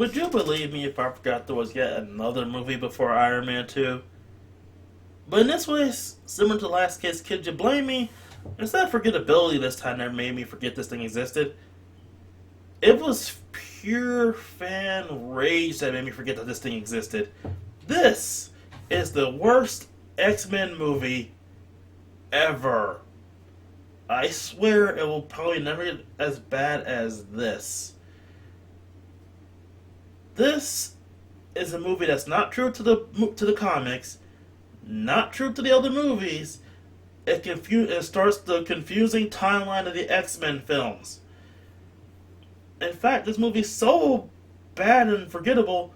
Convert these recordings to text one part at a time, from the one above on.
Would you believe me if I forgot there was yet another movie before Iron Man 2? But in this way, similar to last case, could you blame me? Instead of forgettability this time that made me forget this thing existed, it was pure fan rage that made me forget that this thing existed. This is the worst X-Men movie ever. I swear it will probably never get as bad as this. This is a movie that's not true to the comics, not true to the other movies. It starts the confusing timeline of the X-Men films. In fact, this movie is so bad and forgettable,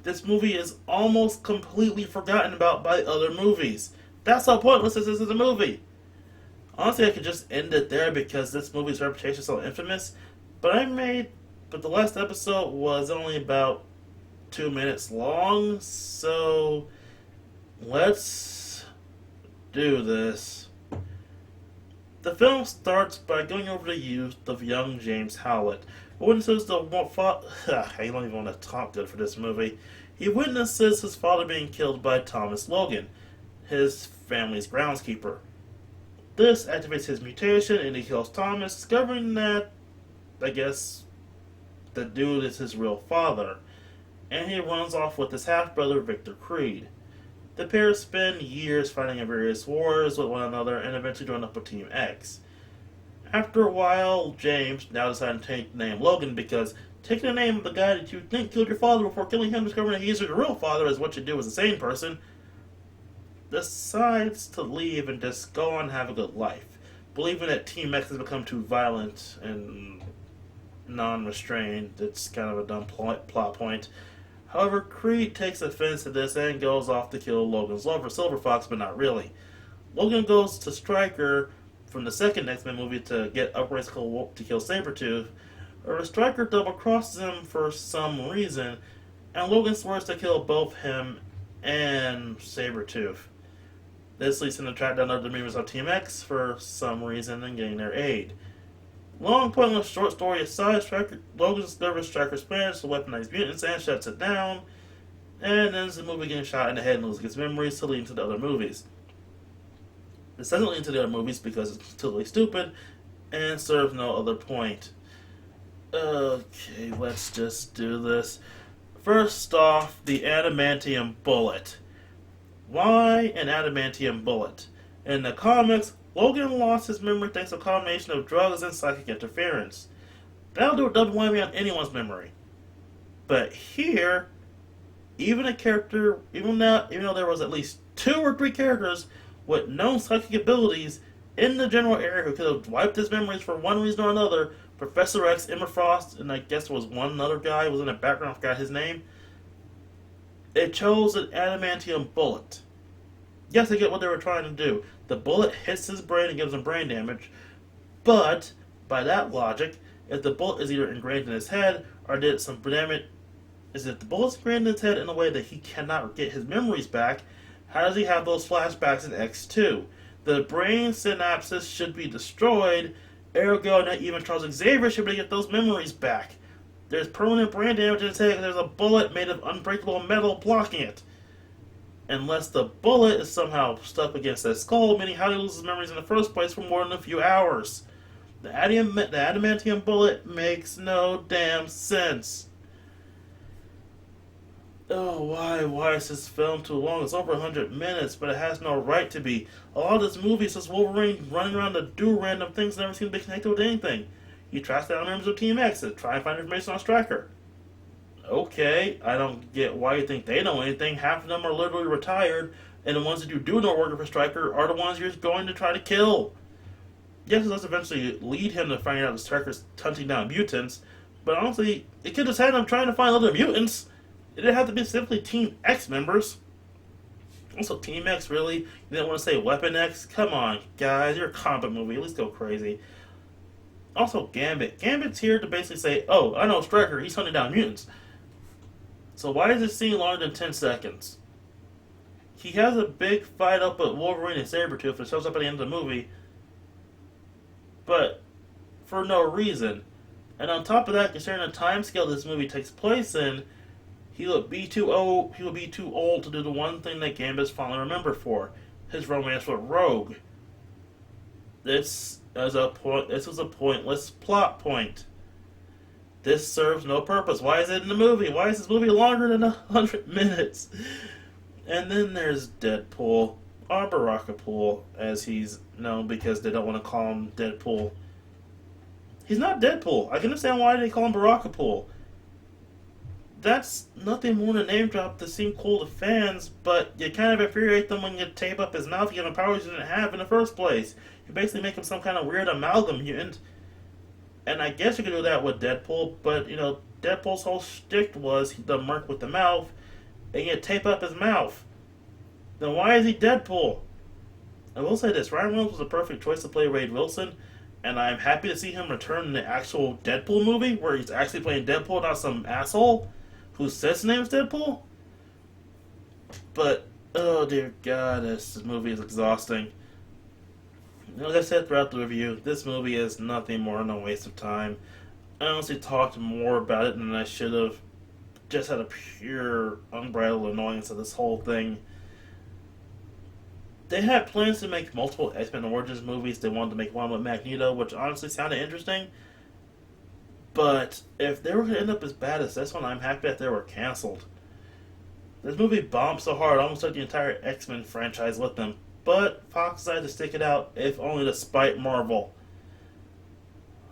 this movie is almost completely forgotten about by other movies. That's how pointless this is as a movie. Honestly, I could just end it there because this movie's reputation is so infamous. But the last episode was only about 2 minutes long, so let's do this. The film starts by going over the youth of young James Howlett, who witnesses I don't even want to talk good for this movie. He witnesses his father being killed by Thomas Logan, his family's groundskeeper. This activates his mutation and he kills Thomas, discovering that, I guess, the dude is his real father. And he runs off with his half-brother Victor Creed. The pair spend years fighting in various wars with one another and eventually join up with Team X. After a while, James, now deciding to take the name Logan because taking the name of the guy that you think killed your father before killing him, discovering that he's your real father is what you do as a sane person, decides to leave and just go on and have a good life, believing that Team X has become too violent and non-restrained. It's kind of a dumb plot point. However, Creed takes offense to this and goes off to kill Logan's lover, Silver Fox, but not really. Logan goes to Stryker from the second X-Men movie to get upgrades to kill Sabretooth, or Stryker double-crosses him for some reason, and Logan swears to kill both him and Sabretooth. This leads him to track down other members of Team X for some reason and getting their aid. Long, pointless short story aside, Logan discovers Stryker's plans to weaponize mutants and shuts it down, and ends the movie getting shot in the head and losing his memories to lead into the other movies. This doesn't lead into the other movies because it's totally stupid and serves no other point. Okay, let's just do this. First off, the adamantium bullet. Why an adamantium bullet? In the comics, Logan lost his memory thanks to a combination of drugs and psychic interference. That'll do a double whammy on anyone's memory. But here, even though there was at least 2 or 3 characters with known psychic abilities in the general area who could have wiped his memories for one reason or another, Professor X, Emma Frost, and I guess there was one other guy who was in the background, I forgot his name, it chose an adamantium bullet. Yes, I get what they were trying to do. The bullet hits his brain and gives him brain damage, but by that logic, if the bullet is either ingrained in his head or did some damage, if the bullet's ingrained in his head in a way that he cannot get his memories back, how does he have those flashbacks in X2? The brain synapses should be destroyed, ergo not even Charles Xavier should be able to get those memories back. There's permanent brain damage in his head and there's a bullet made of unbreakable metal blocking it. Unless the bullet is somehow stuck against his skull, meaning how he loses memories in the first place for more than a few hours. The adamantium bullet makes no damn sense. Oh, why is this film too long? It's over 100 minutes, but it has no right to be. A lot of this movie is just Wolverine running around to do random things and never seem to be connected with anything. He tracks down members of Team X to try and find information on Stryker. Okay, I don't get why you think they know anything. Half of them are literally retired, and the ones that you do know working for Stryker are the ones you're going to try to kill. Yes, it does eventually lead him to finding out that Stryker's hunting down mutants, but honestly, it could have had him trying to find other mutants. It didn't have to be simply Team X members. Also, Team X, really? You didn't want to say Weapon X? Come on, guys, you're a comic movie. At least go crazy. Also, Gambit. Gambit's here to basically say, oh, I know Stryker, he's hunting down mutants. So why is this scene longer than 10 seconds? He has a big fight up with Wolverine and Sabretooth that shows up at the end of the movie, but for no reason. And on top of that, considering the time scale this movie takes place in, he would be too old. He would be too old to do the one thing that Gambit's finally remembered for: his romance with Rogue. This was a pointless plot point. This serves no purpose. Why is it in the movie? Why is this movie longer than 100 minutes? And then there's Deadpool, or Barakapool, as he's known because they don't want to call him Deadpool. He's not Deadpool. I can understand why they call him Barakapool. That's nothing more than a name drop to seem cool to fans, but you kind of infuriate them when you tape up his mouth, give him powers he didn't have in the first place. You basically make him some kind of weird amalgam mutant. And I guess you could do that with Deadpool, but, Deadpool's whole shtick was the merc with the mouth, and you tape up his mouth. Then why is he Deadpool? I will say this, Ryan Reynolds was a perfect choice to play Wade Wilson, and I'm happy to see him return in the actual Deadpool movie, where he's actually playing Deadpool, not some asshole who says his name is Deadpool. But, oh dear God, this movie is exhausting. Like I said throughout the review, this movie is nothing more than a waste of time. I honestly talked more about it than I should have. Just had a pure, unbridled annoyance of this whole thing. They had plans to make multiple X-Men Origins movies. They wanted to make one with Magneto, which honestly sounded interesting. But if they were going to end up as bad as this one, I'm happy that they were canceled. This movie bombed so hard, almost took the entire X-Men franchise with them. But Fox decided to stick it out, if only to spite Marvel.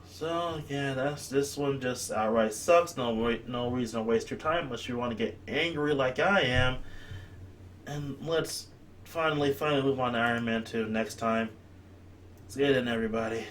So, yeah, this one just outright sucks. No reason to waste your time unless you want to get angry like I am. And let's finally move on to Iron Man 2 next time. Let's get in, everybody.